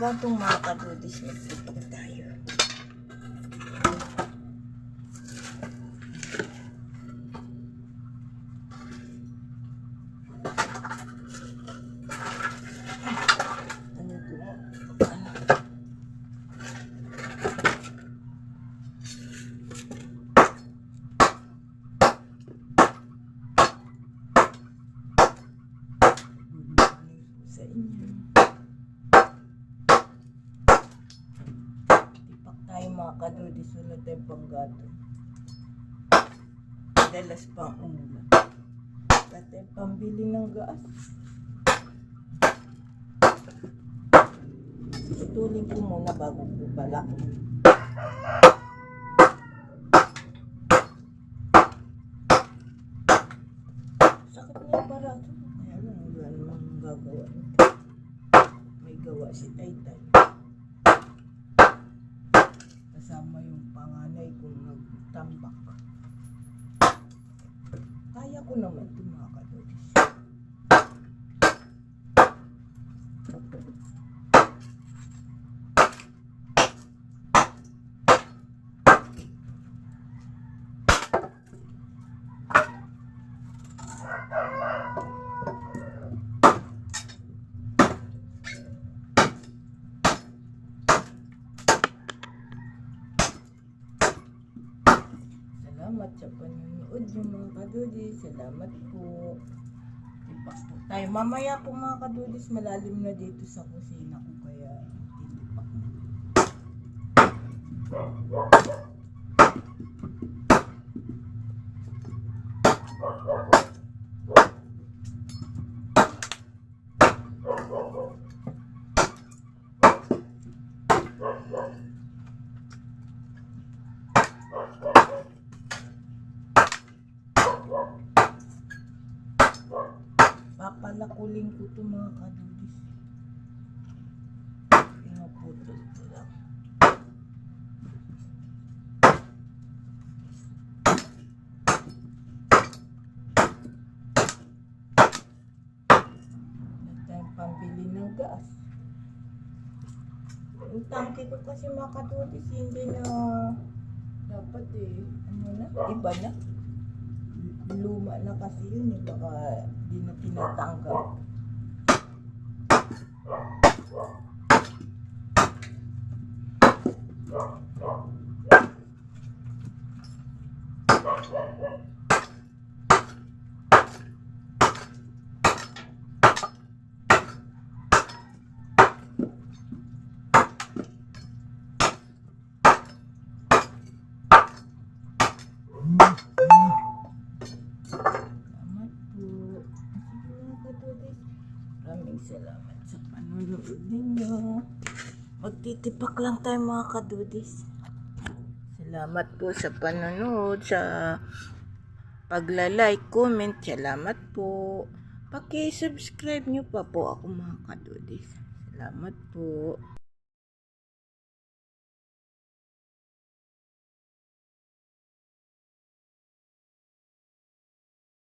panggatong mga kadudis. Magtipak tayo. Sa inyo. Tipak tayo mga kadudis. Wala tayong panggato. Dalas pang umulan. Wala tayong pambili ng gas. Itulin ko muna bago ko balak. Sakit na yung barato. Kaya lang, wala namang gagawa. May gawa si Taytay. Kasama yung panganay kong nagtambak. Kaya ko naman ito mga kadudis. Salamat sa panonood yung mga kadudis. Salamat po. Tipak po tayo. Mamaya po mga kadudis, malalim na dito sa kusina ko kaya titipak na. Papalakulin ko ito mga kadudis. Pinaputol ko lang. Wala tayong pambili ng gas. Yung tangke ko kasi mga kadudis, hindi na dapat ano na, iba na. Luma na kasi yun baka di na tinatanggap. Maraming salamat sa panonood ninyo. Magtitipak lang tayo mga kadudis. Salamat po sa panonood, sa pagla-like, comment. Salamat po. Paki-subscribe nyo pa po ako mga kadudis. Salamat po.